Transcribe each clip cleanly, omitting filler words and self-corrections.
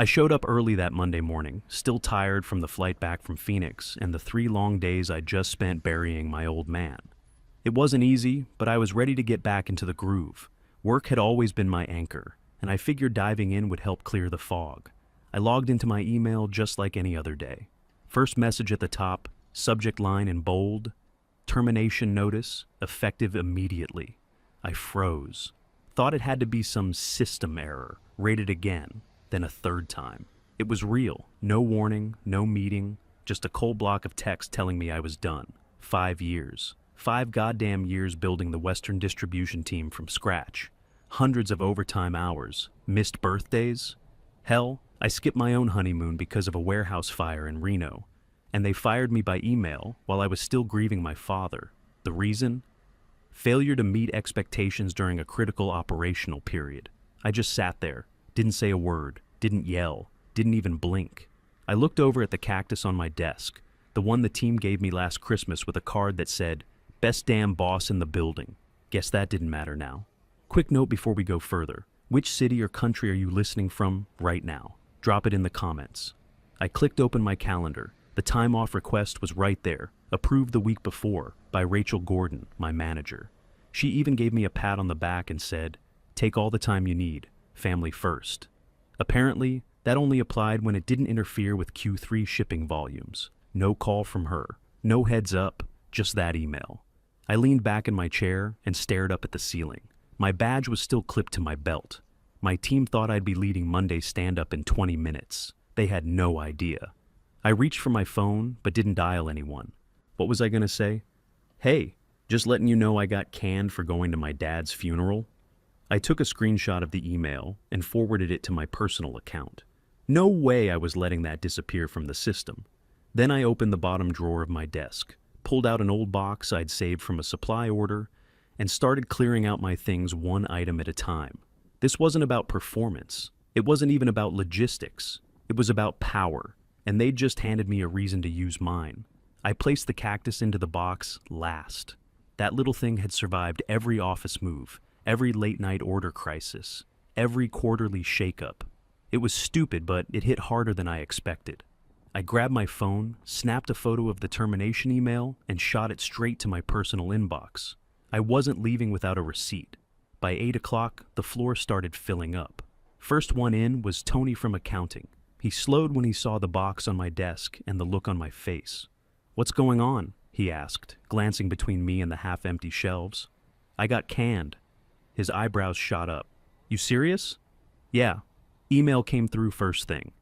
I showed up early that Monday morning, still tired from the flight back from Phoenix and the 3 long days I just spent burying my old man. It wasn't easy, but I was ready to get back into the groove. Work had always been my anchor, and I figured diving in would help clear the fog. I logged into my email just like any other day. First message at the top, subject line in bold, termination notice, effective immediately. I froze. Thought it had to be some system error, rated again, then a third time. It was real, no warning, no meeting, just a cold block of text telling me I was done. 5 years. 5 goddamn years building the Western distribution team from scratch. Hundreds of overtime hours. Missed birthdays. Hell, I skipped my own honeymoon because of a warehouse fire in Reno. And they fired me by email while I was still grieving my father. The reason? Failure to meet expectations during a critical operational period. I just sat there, didn't say a word, didn't yell, didn't even blink. I looked over at the cactus on my desk, the one the team gave me last Christmas with a card that said, "Best damn boss in the building." Guess that didn't matter now. Quick note before we go further. Which city or country are you listening from right now? Drop it in the comments. I clicked open my calendar. The time off request was right there, approved the week before by Rachel Gordon, my manager. She even gave me a pat on the back and said, "Take all the time you need, family first." Apparently, that only applied when it didn't interfere with Q3 shipping volumes. No call from her, no heads up, just that email. I leaned back in my chair and stared up at the ceiling. My badge was still clipped to my belt. My team thought I'd be leading Monday's stand-up in 20 minutes. They had no idea. I reached for my phone, but didn't dial anyone. What was I gonna say? Hey, just letting you know I got canned for going to my dad's funeral. I took a screenshot of the email and forwarded it to my personal account. No way I was letting that disappear from the system. Then I opened the bottom drawer of my desk, pulled out an old box I'd saved from a supply order, and started clearing out my things one item at a time. This wasn't about performance. It wasn't even about logistics. It was about power, and they'd just handed me a reason to use mine. I placed the cactus into the box last. That little thing had survived every office move, every late-night order crisis, every quarterly shakeup. It was stupid, but it hit harder than I expected. I grabbed my phone, snapped a photo of the termination email, and shot it straight to my personal inbox. I wasn't leaving without a receipt. By 8 o'clock, the floor started filling up. First one in was Tony from accounting. He slowed when he saw the box on my desk and the look on my face. "What's going on?" he asked, glancing between me and the half-empty shelves. "I got canned." His eyebrows shot up. "You serious?" "Yeah." Email came through first thing.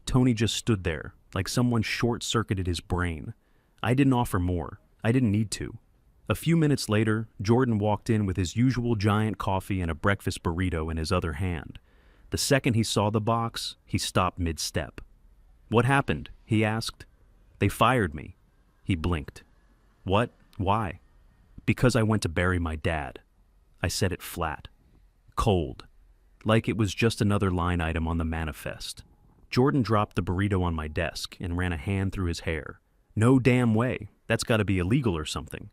Tony just stood there, like someone short-circuited his brain. I didn't offer more. I didn't need to. A few minutes later, Jordan walked in with his usual giant coffee and a breakfast burrito in his other hand. The second he saw the box, he stopped mid-step. "What happened?" he asked. "They fired me." He blinked. "What? Why?" "Because I went to bury my dad." I said it flat. Cold. Like it was just another line item on the manifest. Jordan dropped the burrito on my desk and ran a hand through his hair. "No damn way. That's gotta be illegal or something."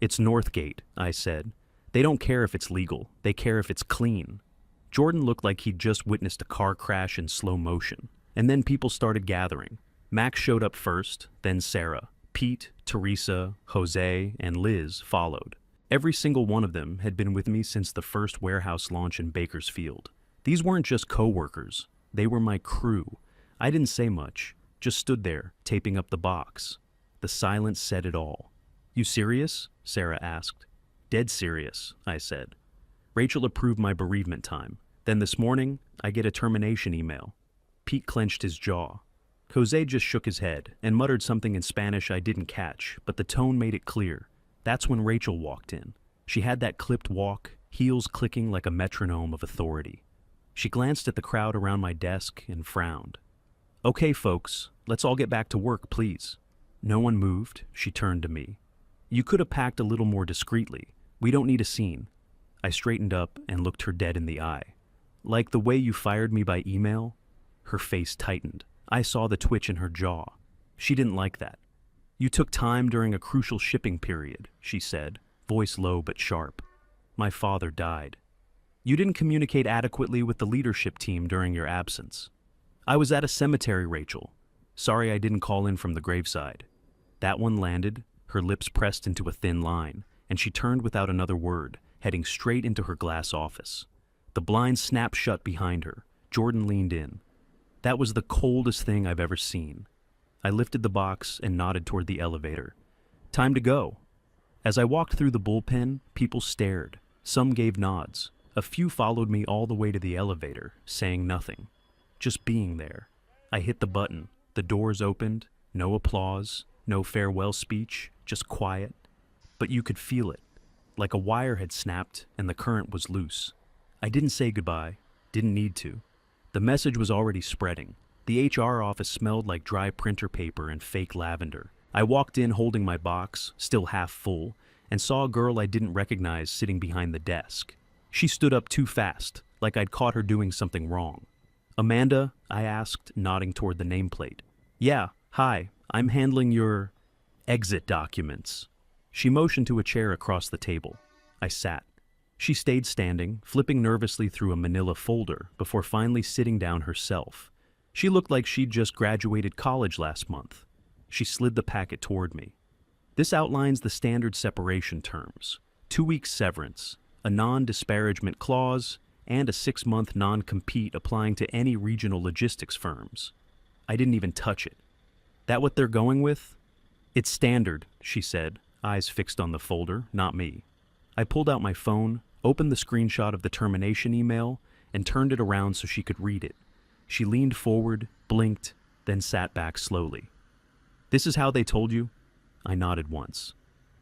"It's Northgate," I said. "They don't care if it's legal. They care if it's clean." Jordan looked like he'd just witnessed a car crash in slow motion. And then people started gathering. Max showed up first, then Sarah. Pete, Teresa, Jose, and Liz followed. Every single one of them had been with me since the first warehouse launch in Bakersfield. These weren't just co-workers. They were my crew. I didn't say much, just stood there, taping up the box. The silence said it all. "You serious?" Sarah asked. "Dead serious," I said. Rachel approved my bereavement time. Then this morning, I get a termination email. Pete clenched his jaw. Jose just shook his head and muttered something in Spanish I didn't catch, but the tone made it clear. That's when Rachel walked in. She had that clipped walk, heels clicking like a metronome of authority. She glanced at the crowd around my desk and frowned. "Okay, folks, let's all get back to work, please." No one moved. She turned to me. "You could have packed a little more discreetly. We don't need a scene." I straightened up and looked her dead in the eye. "Like the way you fired me by email?" Her face tightened. I saw the twitch in her jaw. She didn't like that. "You took time during a crucial shipping period," she said, voice low but sharp. "My father died. You didn't communicate adequately with the leadership team during your absence." I was at a cemetery, Rachel. Sorry I didn't call in from the graveside. That one landed, her lips pressed into a thin line, and she turned without another word, heading straight into her glass office. The blinds snapped shut behind her. Jordan leaned in. That was the coldest thing I've ever seen. I lifted the box and nodded toward the elevator. Time to go. As I walked through the bullpen, people stared. Some gave nods. A few followed me all the way to the elevator, saying nothing. Just being there. I hit the button. The doors opened. No applause, no farewell speech, just quiet. But you could feel it. Like a wire had snapped and the current was loose. I didn't say goodbye. Didn't need to. The message was already spreading. The HR office smelled like dry printer paper and fake lavender. I walked in holding my box, still half full, and saw a girl I didn't recognize sitting behind the desk. She stood up too fast, like I'd caught her doing something wrong. Amanda, I asked, nodding toward the nameplate. Yeah, hi, I'm handling your exit documents. She motioned to a chair across the table. I sat. She stayed standing, flipping nervously through a manila folder before finally sitting down herself. She looked like she'd just graduated college last month. She slid the packet toward me. This outlines the standard separation terms: 2-week severance, a non-disparagement clause, and a 6-month non-compete applying to any regional logistics firms. I didn't even touch it. That what they're going with? It's standard, she said, eyes fixed on the folder, not me. I pulled out my phone, opened the screenshot of the termination email, and turned it around so she could read it. She leaned forward, blinked, then sat back slowly. This is how they told you? I nodded once.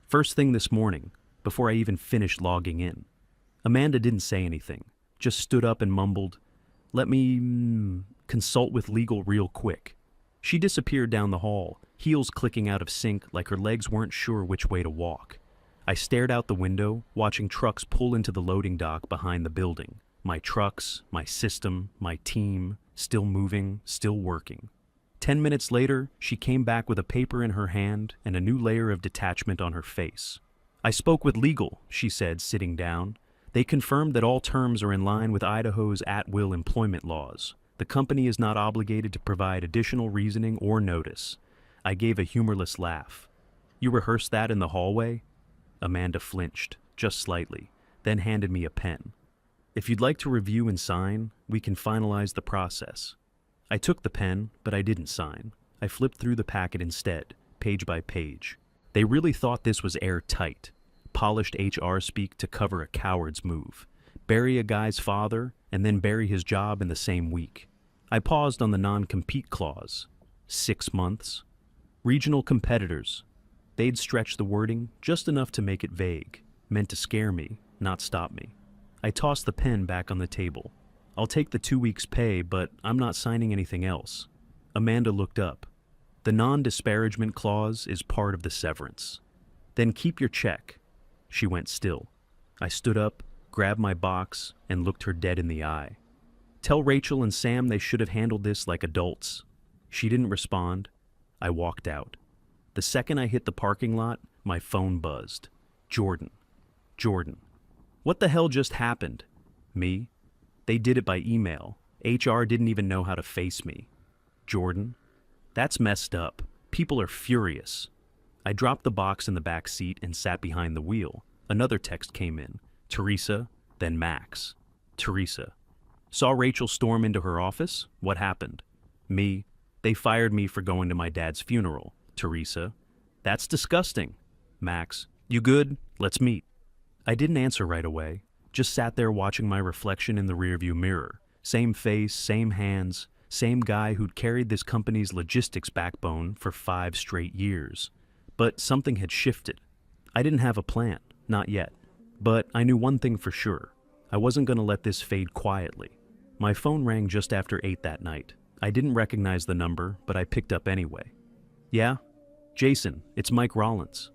First thing this morning, before I even finished logging in. Amanda didn't say anything, just stood up and mumbled, "Let me consult with legal real quick." She disappeared down the hall, heels clicking out of sync like her legs weren't sure which way to walk. I stared out the window, watching trucks pull into the loading dock behind the building. My trucks, my system, my team, still moving, still working. 10 minutes later, she came back with a paper in her hand and a new layer of detachment on her face. I spoke with legal, she said, sitting down. They confirmed that all terms are in line with Idaho's at-will employment laws. The company is not obligated to provide additional reasoning or notice. I gave a humorless laugh. You rehearsed that in the hallway? Amanda flinched, just slightly, then handed me a pen. If you'd like to review and sign, we can finalize the process. I took the pen, but I didn't sign. I flipped through the packet instead, page by page. They really thought this was airtight. Polished HR speak to cover a coward's move. Bury a guy's father, and then bury his job in the same week. I paused on the non-compete clause. 6 months. Regional competitors. They'd stretch the wording just enough to make it vague, meant to scare me, not stop me. I tossed the pen back on the table. I'll take the 2 weeks' pay, but I'm not signing anything else. Amanda looked up. The non-disparagement clause is part of the severance. Then keep your check. She went still. I stood up, grabbed my box, and looked her dead in the eye. Tell Rachel and Sam they should have handled this like adults. She didn't respond. I walked out. The second I hit the parking lot, my phone buzzed. Jordan. What the hell just happened? Me? They did it by email. HR didn't even know how to face me. Jordan? That's messed up. People are furious. I dropped the box in the back seat and sat behind the wheel. Another text came in. Teresa, then Max. Teresa. Saw Rachel storm into her office? What happened? Me. They fired me for going to my dad's funeral. Teresa. That's disgusting. Max. You good? Let's meet. I didn't answer right away. Just sat there watching my reflection in the rearview mirror. Same face, same hands, same guy who'd carried this company's logistics backbone for 5 straight years. But something had shifted. I didn't have a plan, not yet. But I knew one thing for sure. I wasn't going to let this fade quietly. My phone rang just after 8 that night. I didn't recognize the number, but I picked up anyway. Yeah? Jason, it's Mike Rollins.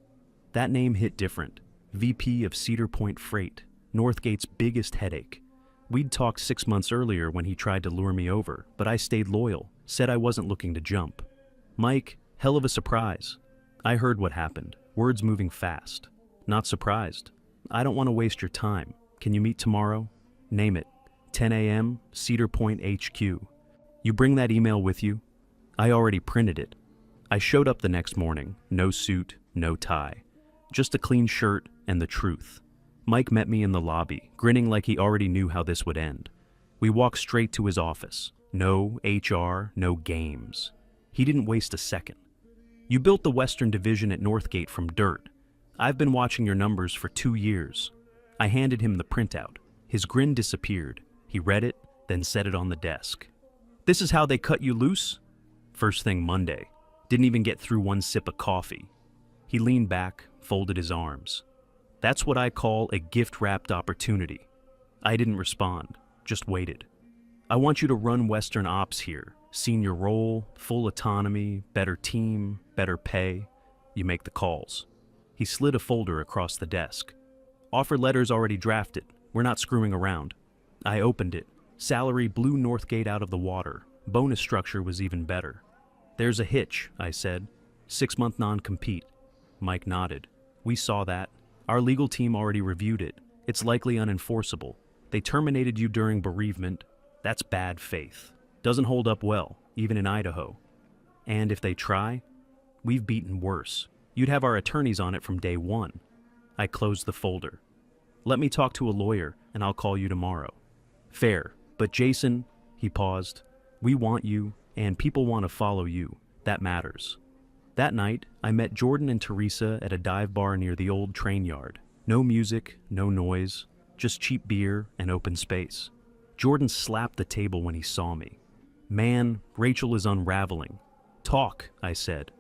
That name hit different. VP of Cedar Point Freight. Northgate's biggest headache. We'd talked 6 months earlier when he tried to lure me over, but I stayed loyal, said I wasn't looking to jump. Mike, hell of a surprise. I heard what happened, words moving fast. Not surprised. I don't want to waste your time. Can you meet tomorrow? Name it. 10 a.m., Cedar Point HQ. You bring that email with you? I already printed it. I showed up the next morning, no suit, no tie. Just a clean shirt and the truth. Mike met me in the lobby, grinning like he already knew how this would end. We walked straight to his office. No HR, no games. He didn't waste a second. You built the Western Division at Northgate from dirt. I've been watching your numbers for 2 years. I handed him the printout. His grin disappeared. He read it, then set it on the desk. This is how they cut you loose? First thing Monday. Didn't even get through one sip of coffee. He leaned back, folded his arms. That's what I call a gift-wrapped opportunity. I didn't respond, just waited. I want you to run Western Ops here. Senior role, full autonomy, better team, better pay. You make the calls. He slid a folder across the desk. Offer letter's already drafted. We're not screwing around. I opened it. Salary blew Northgate out of the water. Bonus structure was even better. There's a hitch, I said. 6-month non-compete. Mike nodded. We saw that. Our legal team already reviewed it. It's likely unenforceable. They terminated you during bereavement. That's bad faith. Doesn't hold up well, even in Idaho. And if they try, we've beaten worse. You'd have our attorneys on it from day one. I closed the folder. Let me talk to a lawyer, and I'll call you tomorrow. Fair, but Jason, he paused, we want you, and people want to follow you. That matters. That night, I met Jordan and Teresa at a dive bar near the old train yard. No music, no noise, just cheap beer and open space. Jordan slapped the table when he saw me. Man, Rachel is unraveling. Talk, I said.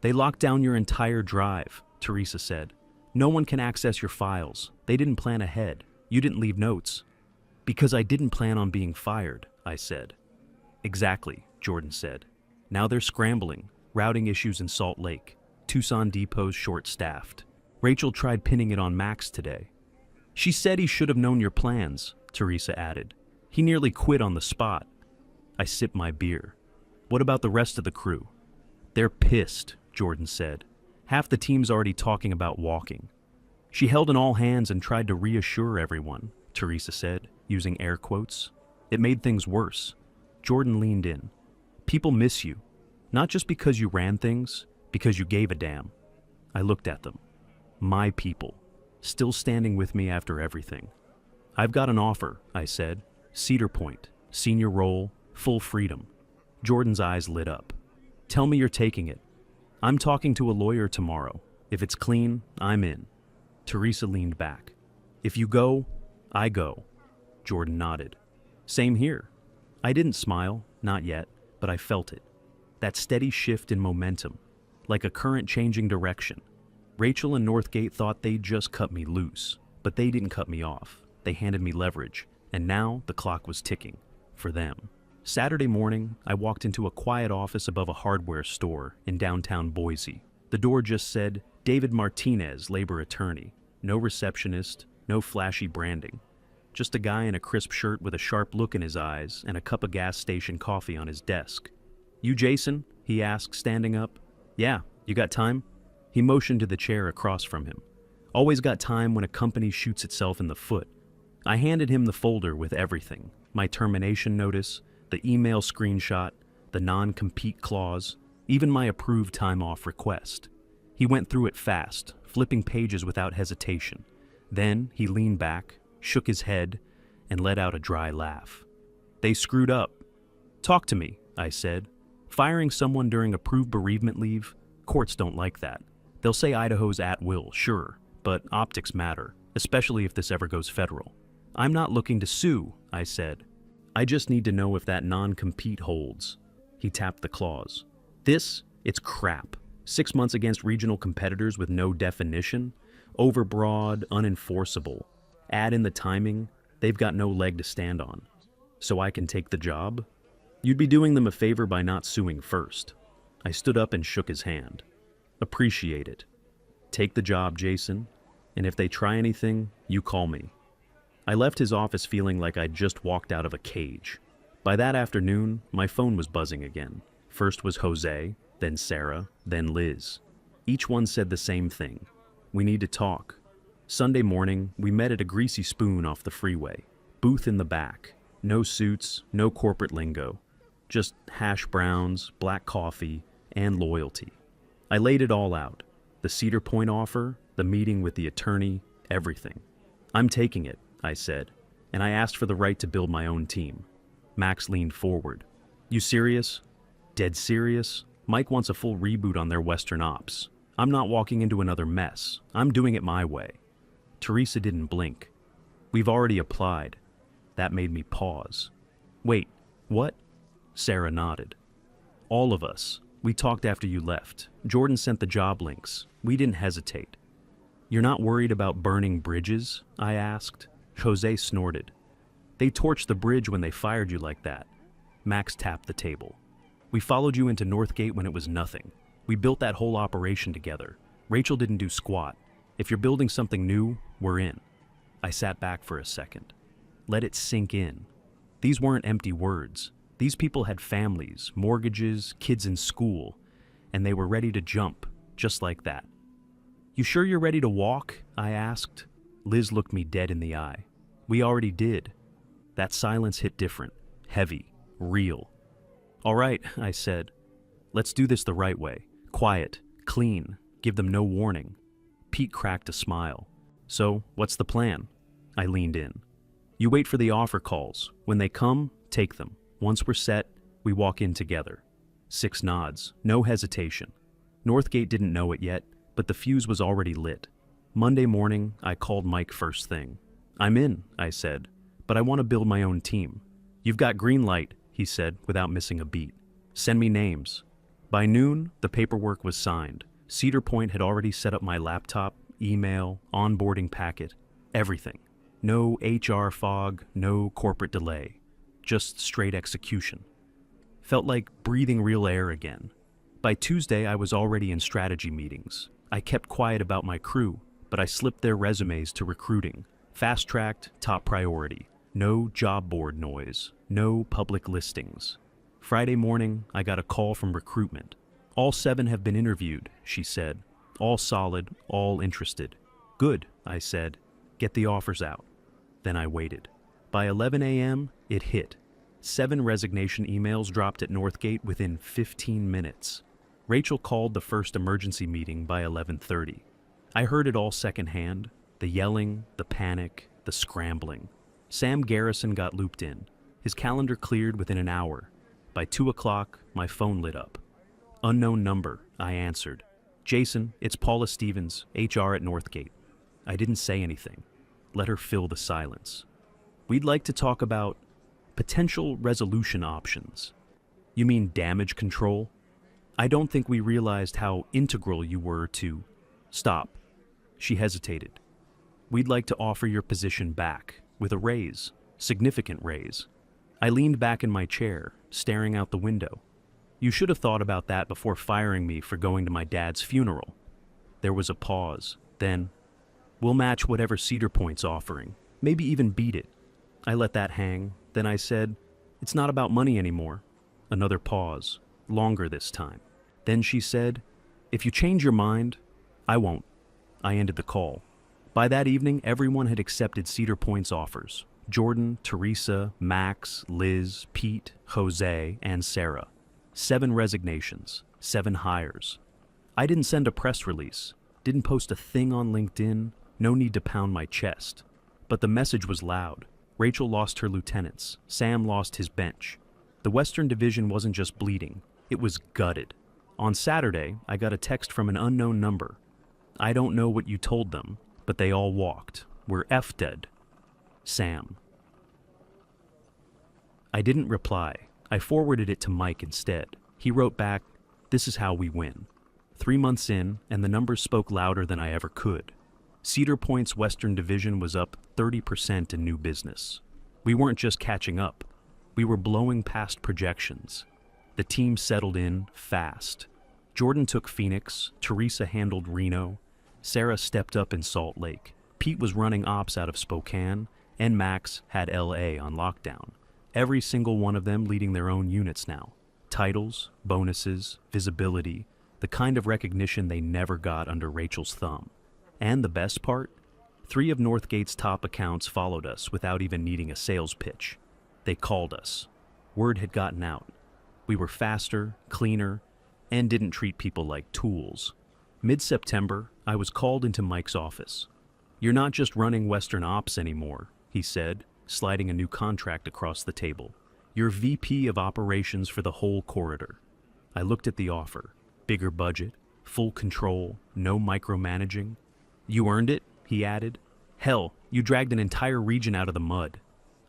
They locked down your entire drive, Teresa said. No one can access your files. They didn't plan ahead. You didn't leave notes. Because I didn't plan on being fired, I said. Exactly, Jordan said. Now they're scrambling, routing issues in Salt Lake. Tucson Depot's short-staffed. Rachel tried pinning it on Max today. She said he should have known your plans, Teresa added. He nearly quit on the spot. I sipped my beer. What about the rest of the crew? They're pissed, Jordan said. Half the team's already talking about walking. She held an all hands and tried to reassure everyone, Teresa said, using air quotes. It made things worse. Jordan leaned in. People miss you. Not just because you ran things, because you gave a damn. I looked at them. My people. Still standing with me after everything. I've got an offer, I said. Cedar Point, senior role, full freedom. Jordan's eyes lit up. Tell me you're taking it. I'm talking to a lawyer tomorrow. If it's clean, I'm in. Teresa leaned back. If you go, I go. Jordan nodded. Same here. I didn't smile, not yet, but I felt it. That steady shift in momentum, like a current changing direction. Rachel and Northgate thought they'd just cut me loose, but they didn't cut me off. They handed me leverage, and now the clock was ticking. For them. Saturday morning, I walked into a quiet office above a hardware store in downtown Boise. The door just said, David Martinez, labor attorney. No receptionist, no flashy branding. Just a guy in a crisp shirt with a sharp look in his eyes and a cup of gas station coffee on his desk. You Jason? He asked, standing up. Yeah, you got time? He motioned to the chair across from him. Always got time when a company shoots itself in the foot. I handed him the folder with everything. My termination notice, the email screenshot, the non-compete clause, even my approved time-off request. He went through it fast, flipping pages without hesitation. Then he leaned back, shook his head, and let out a dry laugh. They screwed up. Talk to me, I said. Firing someone during approved bereavement leave? Courts don't like that. They'll say Idaho's at will, sure, but optics matter, especially if this ever goes federal. I'm not looking to sue, I said. I just need to know if that non-compete holds. He tapped the clause. It's crap. 6 months against regional competitors with no definition. Overbroad, unenforceable. Add in the timing, they've got no leg to stand on. So I can take the job? You'd be doing them a favor by not suing first. I stood up and shook his hand. Appreciate it. Take the job, Jason. And if they try anything, you call me. I left his office feeling like I'd just walked out of a cage. By that afternoon, my phone was buzzing again. First was Jose, then Sarah, then Liz. Each one said the same thing. We need to talk. Sunday morning, we met at a greasy spoon off the freeway. Booth in the back. No suits, no corporate lingo. Just hash browns, black coffee, and loyalty. I laid it all out. The Cedar Point offer, the meeting with the attorney, everything. I'm taking it, I said, and I asked for the right to build my own team. Max leaned forward. You serious? Dead serious? Mike wants a full reboot on their Western ops. I'm not walking into another mess. I'm doing it my way. Teresa didn't blink. We've already applied. That made me pause. Wait, what? Sarah nodded. All of us. We talked after you left. Jordan sent the job links. We didn't hesitate. You're not worried about burning bridges? I asked. Jose snorted. They torched the bridge when they fired you like that. Max tapped the table. We followed you into Northgate when it was nothing. We built that whole operation together. Rachel didn't do squat. If you're building something new, we're in. I sat back for a second. Let it sink in. These weren't empty words. These people had families, mortgages, kids in school, and they were ready to jump, just like that. You sure you're ready to walk? I asked. Liz looked me dead in the eye. We already did. That silence hit different, heavy, real. All right, I said. Let's do this the right way. Quiet, clean, give them no warning. Pete cracked a smile. So, what's the plan? I leaned in. You wait for the offer calls. When they come, take them. Once we're set, we walk in together. 6 nods, no hesitation. Northgate didn't know it yet, but the fuse was already lit. Monday morning, I called Mike first thing. I'm in, I said, but I want to build my own team. You've got green light, he said without missing a beat. Send me names. By noon, the paperwork was signed. Cedar Point had already set up my laptop, email, onboarding packet, everything. No HR fog, no corporate delay. Just straight execution. Felt like breathing real air again. By Tuesday, I was already in strategy meetings. I kept quiet about my crew, but I slipped their resumes to recruiting. Fast-tracked, top priority. No job board noise. No public listings. Friday morning, I got a call from recruitment. All 7 have been interviewed, she said. All solid, all interested. Good, I said. Get the offers out. Then I waited. By 11 a.m., it hit. 7 resignation emails dropped at Northgate within 15 minutes. Rachel called the first emergency meeting by 11:30. I heard it all secondhand, the yelling, the panic, the scrambling. Sam Garrison got looped in. His calendar cleared within an hour. By 2 o'clock, my phone lit up. Unknown number, I answered. Jason, it's Paula Stevens, HR at Northgate. I didn't say anything. Let her fill the silence. We'd like to talk about potential resolution options. You mean damage control? I don't think we realized how integral you were to... Stop. She hesitated. We'd like to offer your position back, with a raise, significant raise. I leaned back in my chair, staring out the window. You should have thought about that before firing me for going to my dad's funeral. There was a pause. Then, we'll match whatever Cedar Point's offering, maybe even beat it. I let that hang. Then I said, it's not about money anymore. Another pause, longer this time. Then she said, if you change your mind, I won't. I ended the call. By that evening, everyone had accepted Cedar Point's offers. Jordan, Teresa, Max, Liz, Pete, Jose, and Sarah. 7 resignations, 7 hires. I didn't send a press release, didn't post a thing on LinkedIn, no need to pound my chest. But the message was loud. Rachel lost her lieutenants. Sam lost his bench. The Western Division wasn't just bleeding, it was gutted. On Saturday, I got a text from an unknown number. I don't know what you told them, but they all walked. We're F-dead. Sam. I didn't reply. I forwarded it to Mike instead. He wrote back, this is how we win. 3 months in, and the numbers spoke louder than I ever could. Cedar Point's Western Division was up 30% in new business. We weren't just catching up. We were blowing past projections. The team settled in fast. Jordan took Phoenix, Teresa handled Reno, Sarah stepped up in Salt Lake, Pete was running ops out of Spokane, and Max had LA on lockdown. Every single one of them leading their own units now. Titles, bonuses, visibility, the kind of recognition they never got under Rachel's thumb. And the best part? 3 of Northgate's top accounts followed us without even needing a sales pitch. They called us. Word had gotten out. We were faster, cleaner, and didn't treat people like tools. Mid-September, I was called into Mike's office. "You're not just running Western Ops anymore," he said, sliding a new contract across the table. "You're VP of Operations for the whole corridor." I looked at the offer. Bigger budget, full control, no micromanaging. "You earned it," he added. "Hell, you dragged an entire region out of the mud."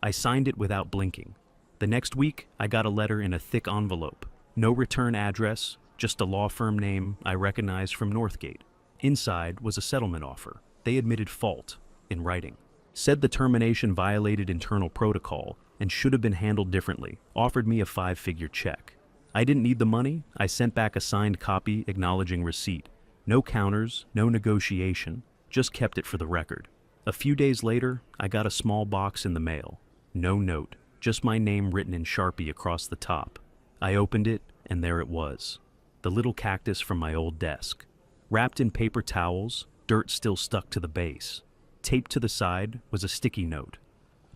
I signed it without blinking. The next week, I got a letter in a thick envelope. No return address, just a law firm name I recognized from Northgate. Inside was a settlement offer. They admitted fault, in writing. Said the termination violated internal protocol and should have been handled differently. Offered me a 5-figure check. I didn't need the money. I sent back a signed copy acknowledging receipt. No counters, no negotiation, just kept it for the record. A few days later, I got a small box in the mail. No note, just my name written in Sharpie across the top. I opened it, and there it was. The little cactus from my old desk. Wrapped in paper towels, dirt still stuck to the base. Taped to the side was a sticky note.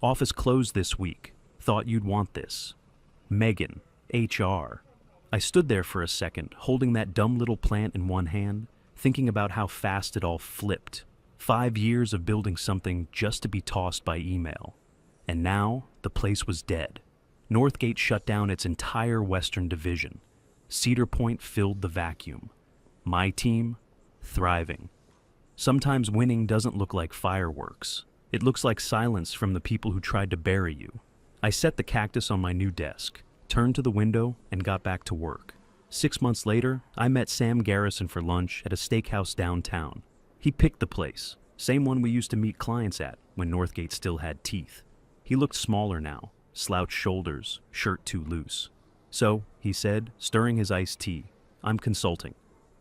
"Office closed this week. Thought you'd want this. Megan, HR." I stood there for a second, holding that dumb little plant in one hand, thinking about how fast it all flipped. 5 years of building something just to be tossed by email. And now, the place was dead. Northgate shut down its entire Western Division. Cedar Point filled the vacuum. My team, thriving. Sometimes winning doesn't look like fireworks. It looks like silence from the people who tried to bury you. I set the cactus on my new desk, turned to the window, and got back to work. 6 months later, I met Sam Garrison for lunch at a steakhouse downtown. He picked the place, same one we used to meet clients at when Northgate still had teeth. He looked smaller now, slouched shoulders, shirt too loose. "So," he said, stirring his iced tea, "I'm consulting."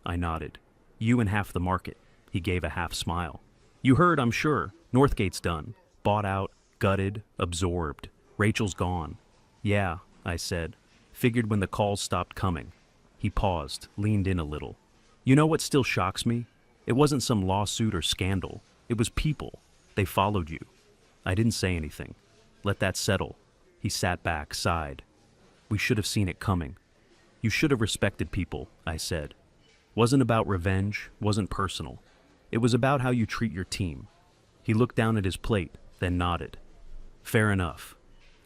I nodded. "You and half the market." He gave a half smile. "You heard, I'm sure. Northgate's done. Bought out, gutted, absorbed. Rachel's gone." "Yeah," I said. "Figured when the calls stopped coming." He paused, leaned in a little. "You know what still shocks me? It wasn't some lawsuit or scandal. It was people. They followed you." I didn't say anything. Let that settle. He sat back, sighed. "We should have seen it coming." "You should have respected people," I said. "Wasn't about revenge, wasn't personal. It was about how you treat your team." He looked down at his plate, then nodded. "Fair enough."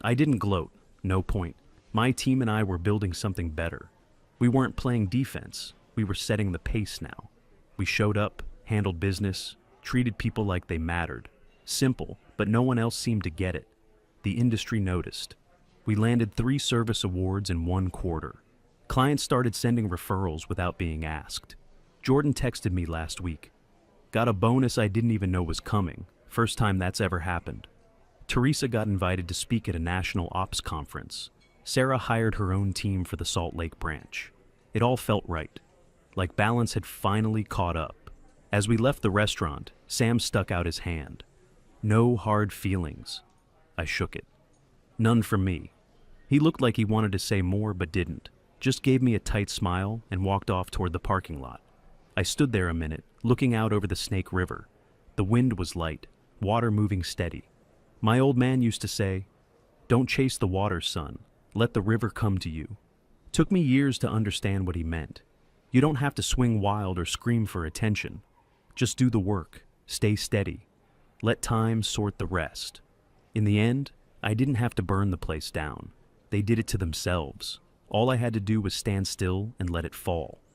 I didn't gloat. No point. My team and I were building something better. We weren't playing defense. We were setting the pace now. We showed up, handled business, treated people like they mattered. Simple, but no one else seemed to get it. The industry noticed. We landed 3 service awards in 1 quarter. Clients started sending referrals without being asked. Jordan texted me last week. "Got a bonus I didn't even know was coming. First time that's ever happened." Teresa got invited to speak at a national ops conference. Sarah hired her own team for the Salt Lake branch. It all felt right. Like balance had finally caught up. As we left the restaurant, Sam stuck out his hand. "No hard feelings." I shook it. "None from me." He looked like he wanted to say more but didn't. Just gave me a tight smile and walked off toward the parking lot. I stood there a minute, looking out over the Snake River. The wind was light, water moving steady. My old man used to say, "Don't chase the water, son. Let the river come to you." Took me years to understand what he meant. You don't have to swing wild or scream for attention. Just do the work, stay steady. Let time sort the rest. In the end, I didn't have to burn the place down. They did it to themselves. All I had to do was stand still and let it fall.